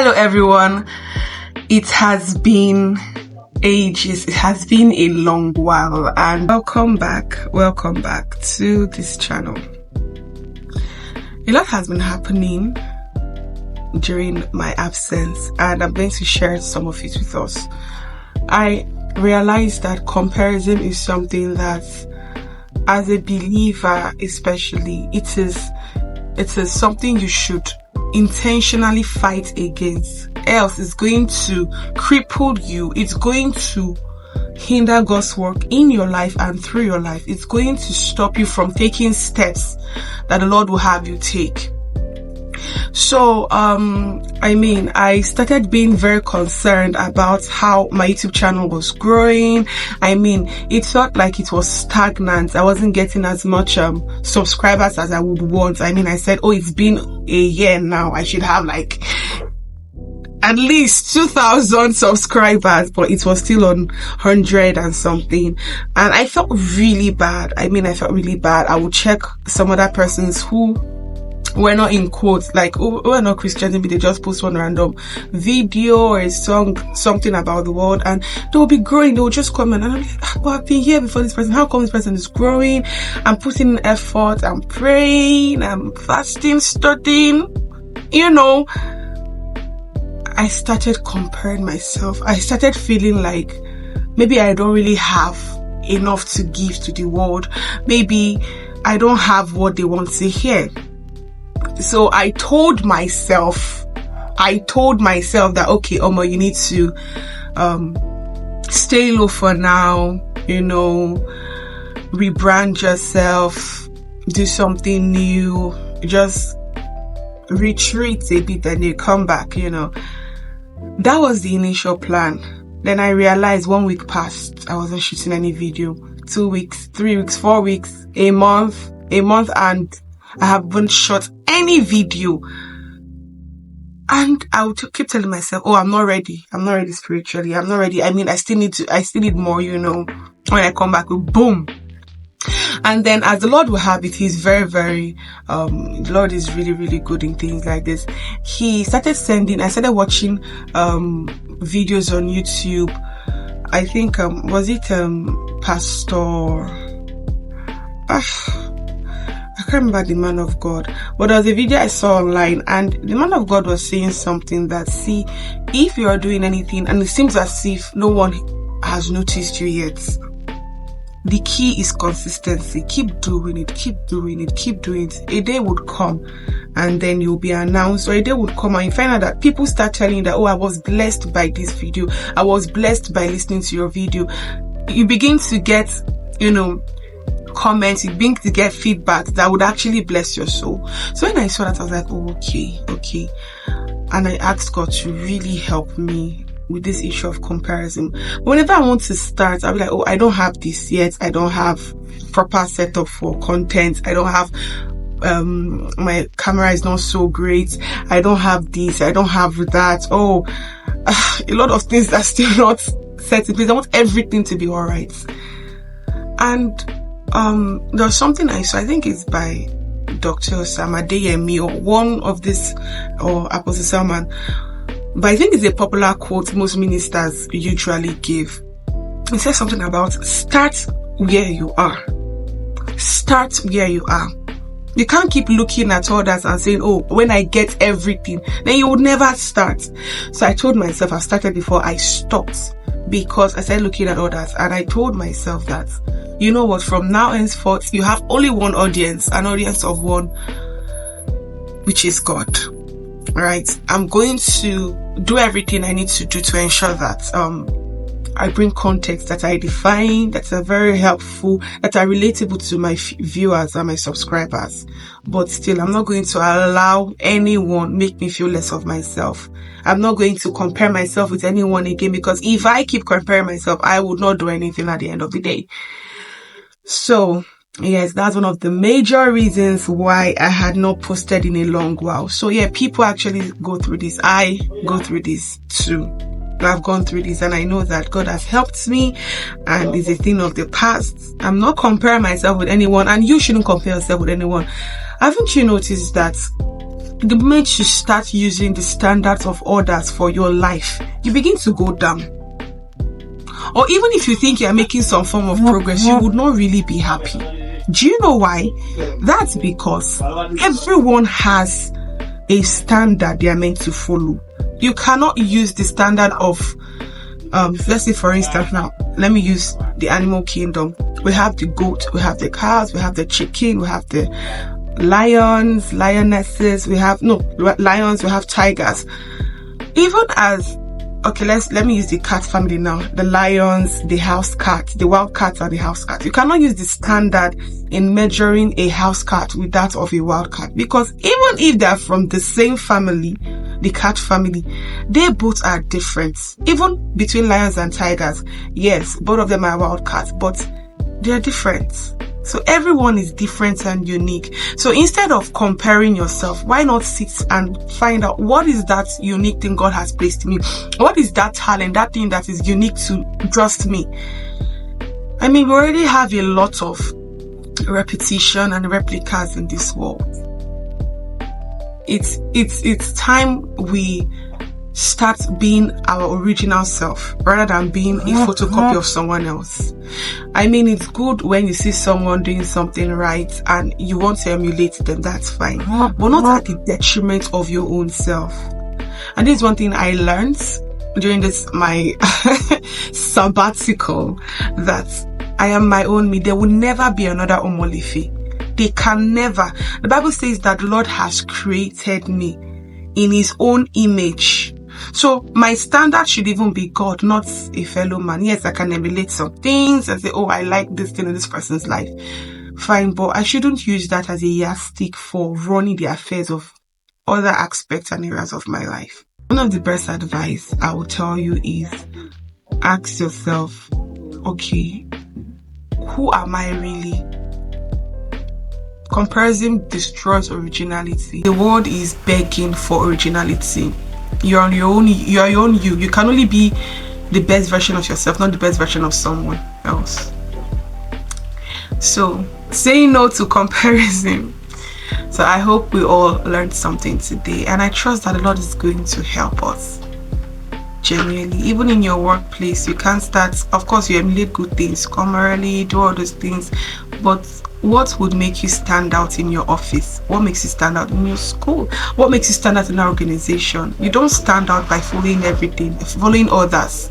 Hello everyone. It has been ages. It has been a long while, and welcome back to this channel. A lot has been happening during my absence, and I'm going to share some of it with us. I realized that comparison is something that, as a believer especially, it is something you should intentionally fight against, else it's going to cripple you. It's going to hinder God's work in your life and through your life. It's going to stop you from taking steps that the Lord will have you take. So I started being very concerned about how my YouTube channel was growing. It felt like it was stagnant. I wasn't getting as much subscribers as I would want. I said, it's been a year now, I should have like at least 2,000 subscribers, but it was still on 100 and something. And I felt really bad. I felt really bad. I would check some other persons who were not in quotes, like who are not Christians, maybe they just post one random video or a song, something about the world, and they will be growing. They will just comment, and I'm like, I've been here before this person. How come this person is growing? I'm putting in effort, I'm praying, I'm fasting, studying, I started comparing myself. I started feeling like maybe I don't really have enough to give to the world. Maybe I don't have what they want to hear. So I told myself that, okay, Omo, you need to stay low for now, rebrand yourself, do something new, just retreat a bit and you come back, That was the initial plan. Then I realized 1 week passed, I wasn't shooting any video. 2 weeks, 3 weeks, 4 weeks, a month, and I haven't shot any video. And I would keep telling myself, I'm not ready spiritually. I'm not ready. I still need more, when I come back, boom. And then as the Lord will have it, he's very, very, the Lord is really, really good in things like this. I started watching, videos on YouTube. I think, was it, Pastor, I can't remember the man of God, but there was a video I saw online, and the man of God was saying something that, if you are doing anything and it seems as if no one has noticed you yet, the key is consistency. Keep doing it. A day would come and then you'll be announced, or a day would come and you find out that people start telling you that, I was blessed by this video. I was blessed by listening to your video. You begin to get, comments, you begin to get feedback that would actually bless your soul. So when I saw that, I was like, okay. And I asked God to really help me with this issue of comparison. But whenever I want to start, I'll be like, I don't have this yet. I don't have proper setup for content. I don't have, my camera is not so great. I don't have this. I don't have that. A lot of things are still not set in place. I want everything to be alright. And there's something I saw, I think it's by Dr. Sam Adeyemi, or one of this, or Apostle Salman, but I think it's a popular quote most ministers usually give. It says something about start where you are. Start where you are. You can't keep looking at others and saying, when I get everything, then you would never start. So I told myself, I started before I stopped, because I started looking at others, and I told myself that, you know what, from now henceforth, you have only one audience, an audience of one, which is God. Right? I'm going to do everything I need to do to ensure that I bring context that I define, that are very helpful, that are relatable to my viewers and my subscribers. But still, I'm not going to allow anyone make me feel less of myself. I'm not going to compare myself with anyone again, because if I keep comparing myself, I would not do anything at the end of the day. So, yes, that's one of the major reasons why I had not posted in a long while. So yeah, people actually go through this. I go through this too. I've gone through this, and I know that God has helped me, and it's a thing of the past. I'm not comparing myself with anyone, and you shouldn't compare yourself with anyone. Haven't you noticed that the moment you start using the standards of others for your life, you begin to go down. Or even if you think you're making some form of progress, you would not really be happy. Do you know why? That's because everyone has a standard they are meant to follow. You cannot use the standard of, let's say for instance now, let me use the animal kingdom. We have the goat, we have the cows, we have the chicken, we have the lions, lionesses, lions, we have tigers. Even as, okay, let me use the cat family now. The lions, the house cat, the wild cat and the house cat. You cannot use the standard in measuring a house cat with that of a wild cat, because even if they are from the same family, the cat family, they both are different. Even between lions and tigers, yes, both of them are wild cats, but they are different. So everyone is different and unique. So instead of comparing yourself, why not sit and find out what is that unique thing God has placed in me? What is that talent, that thing that is unique to just me? I mean, we already have a lot of repetition and replicas in this world. It's time we start being our original self rather than being a photocopy of someone else. I mean, it's good when you see someone doing something right and you want to emulate them, that's fine, but not at the detriment of your own self. And this is one thing I learned during this my sabbatical, that I am my own me. There will never be another Omolife. They can never. The Bible says that the Lord has created me in his own image. So my standard should even be God, not a fellow man. Yes, I can emulate some things and say, oh, I like this thing in this person's life. Fine, but I shouldn't use that as a yardstick for running the affairs of other aspects and areas of my life. One of the best advice I will tell you is ask yourself, okay, who am I really? Comparison destroys originality. The world is begging for originality. You're on your own. You're your own you. You can only be the best version of yourself, not the best version of someone else. So, saying no to comparison. So I hope we all learned something today, and I trust that the Lord is going to help us. Genuinely, even in your workplace, you can't start. Of course, you emulate good things, come early, do all those things, but what would make you stand out in your office? What makes you stand out in your school? What makes you stand out in an organization? You don't stand out by following everything, following others.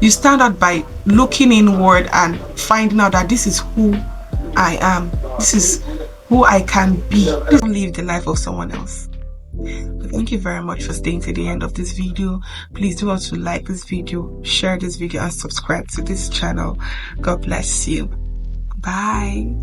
You stand out by looking inward and finding out that this is who I am. This is who I can be. Don't live the life of someone else. Thank you very much for staying to the end of this video. Please do also like this video, share this video, and subscribe to this channel. God bless you. Bye.